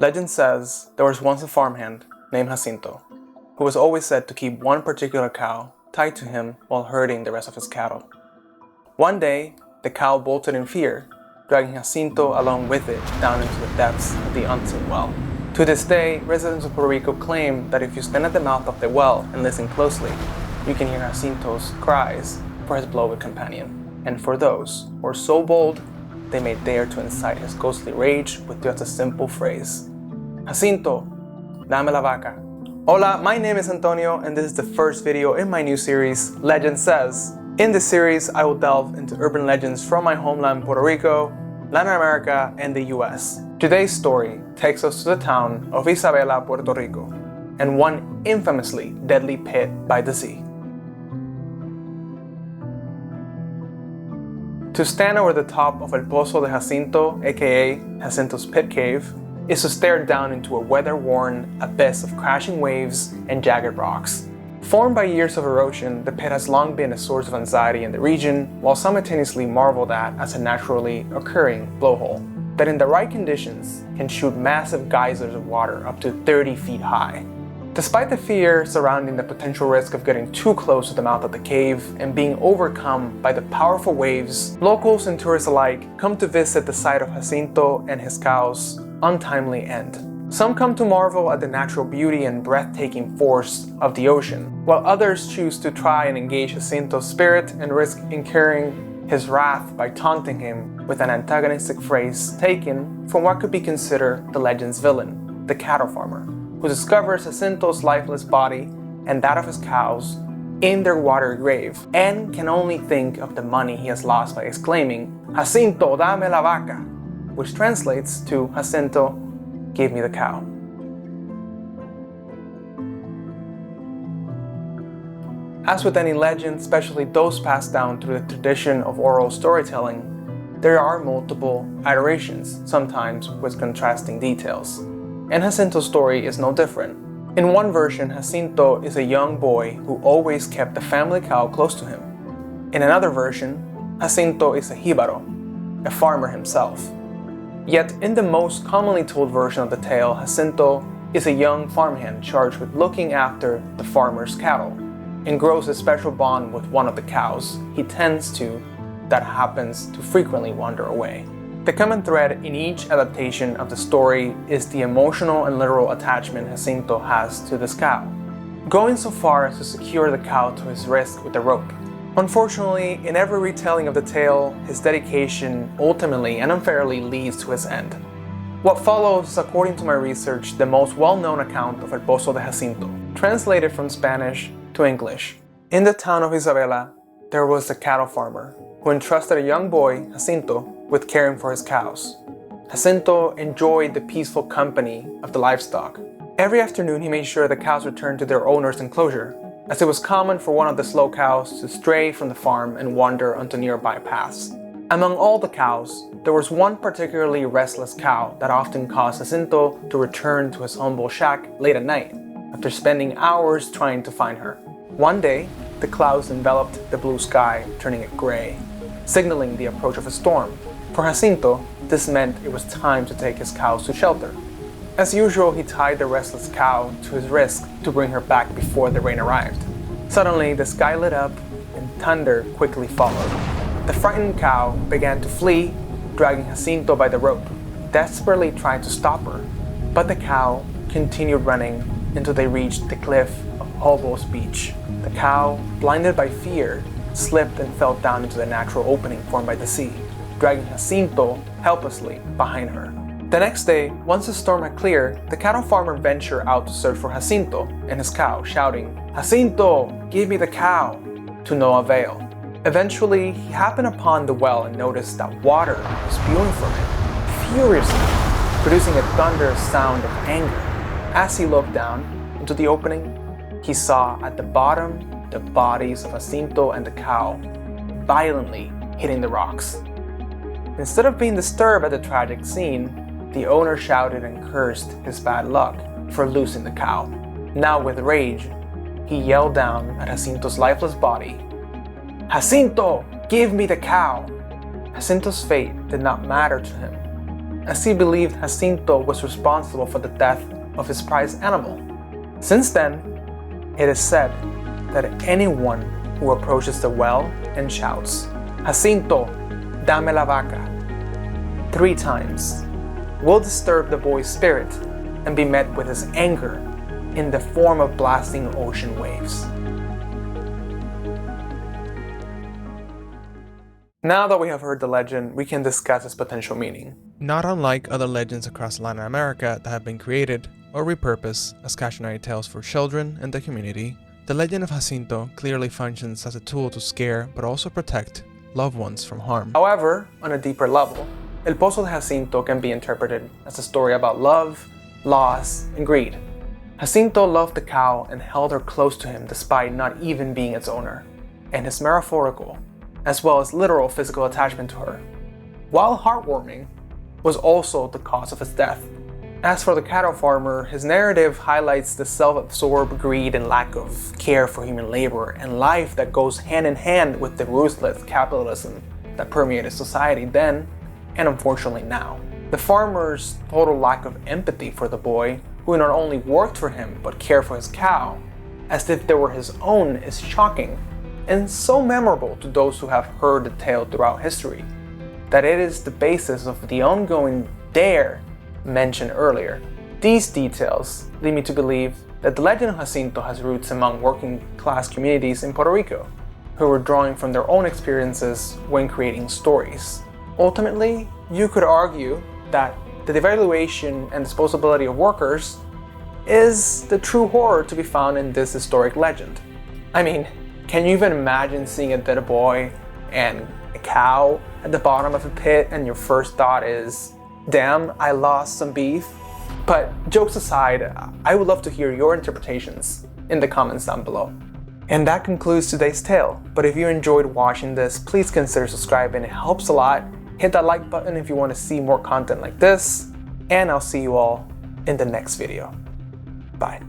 Legend says there was once a farmhand named Jacinto, who was always said to keep one particular cow tied to him while herding the rest of his cattle. One day, the cow bolted in fear, dragging Jacinto along with it down into the depths of the unseen well. To this day, residents of Puerto Rico claim that if you stand at the mouth of the well and listen closely, you can hear Jacinto's cries for his beloved companion, and for those who are so bold they may dare to incite his ghostly rage with just a simple phrase: Jacinto, dame la vaca. Hola, my name is Antonio, and this is the first video in my new series, Legend Says. In this series, I will delve into urban legends from my homeland Puerto Rico, Latin America, and the US. Today's story takes us to the town of Isabela, Puerto Rico, and one infamously deadly pit by the sea. To stand over the top of El Pozo de Jacinto, aka Jacinto's Pit Cave, is to stare down into a weather-worn abyss of crashing waves and jagged rocks. Formed by years of erosion, the pit has long been a source of anxiety in the region, while simultaneously marveled at as a naturally occurring blowhole that in the right conditions can shoot massive geysers of water up to 30 feet high. Despite the fear surrounding the potential risk of getting too close to the mouth of the cave and being overcome by the powerful waves, locals and tourists alike come to visit the site of Jacinto and his cow's untimely end. Some come to marvel at the natural beauty and breathtaking force of the ocean, while others choose to try and engage Jacinto's spirit and risk incurring his wrath by taunting him with an antagonistic phrase taken from what could be considered the legend's villain, the cattle farmer, who discovers Jacinto's lifeless body and that of his cows in their watery grave, and can only think of the money he has lost by exclaiming, Jacinto, dame la vaca, which translates to, Jacinto, give me the cow. As with any legend, especially those passed down through the tradition of oral storytelling, there are multiple iterations, sometimes with contrasting details. And Jacinto's story is no different. In one version, Jacinto is a young boy who always kept the family cow close to him. In another version, Jacinto is a jíbaro, a farmer himself. Yet, in the most commonly told version of the tale, Jacinto is a young farmhand charged with looking after the farmer's cattle, and grows a special bond with one of the cows he tends to that happens to frequently wander away. The common thread in each adaptation of the story is the emotional and literal attachment Jacinto has to this cow, going so far as to secure the cow to his wrist with a rope. Unfortunately, in every retelling of the tale, his dedication ultimately and unfairly leads to his end. What follows is, according to my research, the most well-known account of El Pozo de Jacinto, translated from Spanish to English. In the town of Isabela, there was a cattle farmer who entrusted a young boy, Jacinto, with caring for his cows. Jacinto enjoyed the peaceful company of the livestock. Every afternoon he made sure the cows returned to their owner's enclosure, as it was common for one of the slow cows to stray from the farm and wander onto nearby paths. Among all the cows, there was one particularly restless cow that often caused Jacinto to return to his humble shack late at night, after spending hours trying to find her. One day, the clouds enveloped the blue sky, turning it gray, signaling the approach of a storm. For Jacinto, this meant it was time to take his cows to shelter. As usual, he tied the restless cow to his wrist to bring her back before the rain arrived. Suddenly, the sky lit up and thunder quickly followed. The frightened cow began to flee, dragging Jacinto by the rope, desperately trying to stop her. But the cow continued running until they reached the cliff of OhDoty's beach. The cow, blinded by fear, slipped and fell down into the natural opening formed by the sea, dragging Jacinto helplessly behind her. The next day, once the storm had cleared, the cattle farmer ventured out to search for Jacinto and his cow, shouting, Jacinto, give me the cow, to no avail. Eventually, he happened upon the well and noticed that water was spewing from it, furiously, producing a thunderous sound of anger. As he looked down into the opening, he saw at the bottom the bodies of Jacinto and the cow, violently hitting the rocks. Instead of being disturbed at the tragic scene, the owner shouted and cursed his bad luck for losing the cow. Now with rage, he yelled down at Jacinto's lifeless body, Jacinto, give me the cow! Jacinto's fate did not matter to him, as he believed Jacinto was responsible for the death of his prized animal. Since then, it is said that anyone who approaches the well and shouts, "Jacinto, dame la vaca," 3 times, will disturb the boy's spirit and be met with his anger in the form of blasting ocean waves. Now that we have heard the legend, we can discuss its potential meaning. Not unlike other legends across Latin America that have been created or repurposed as cautionary tales for children and the community, the legend of Jacinto clearly functions as a tool to scare but also protect loved ones from harm. However, on a deeper level, El Pozo de Jacinto can be interpreted as a story about love, loss, and greed. Jacinto loved the cow and held her close to him despite not even being its owner, and his metaphorical, as well as literal physical attachment to her, while heartwarming, was also the cause of his death. As for the cattle farmer, his narrative highlights the self-absorbed greed and lack of care for human labor and life that goes hand in hand with the ruthless capitalism that permeated society then and unfortunately now. The farmer's total lack of empathy for the boy, who not only worked for him but cared for his cow, as if they were his own, is shocking and so memorable to those who have heard the tale throughout history, that it is the basis of the ongoing dare mentioned earlier. These details lead me to believe that the legend of Jacinto has roots among working class communities in Puerto Rico, who were drawing from their own experiences when creating stories. Ultimately, you could argue that the devaluation and disposability of workers is the true horror to be found in this historic legend. I mean, can you even imagine seeing a dead boy and a cow at the bottom of a pit and your first thought is, damn, I lost some beef? But jokes aside, I would love to hear your interpretations in the comments down below. And that concludes today's tale. But if you enjoyed watching this, please consider subscribing, it helps a lot. Hit that like button if you want to see more content like this, and I'll see you all in the next video. Bye.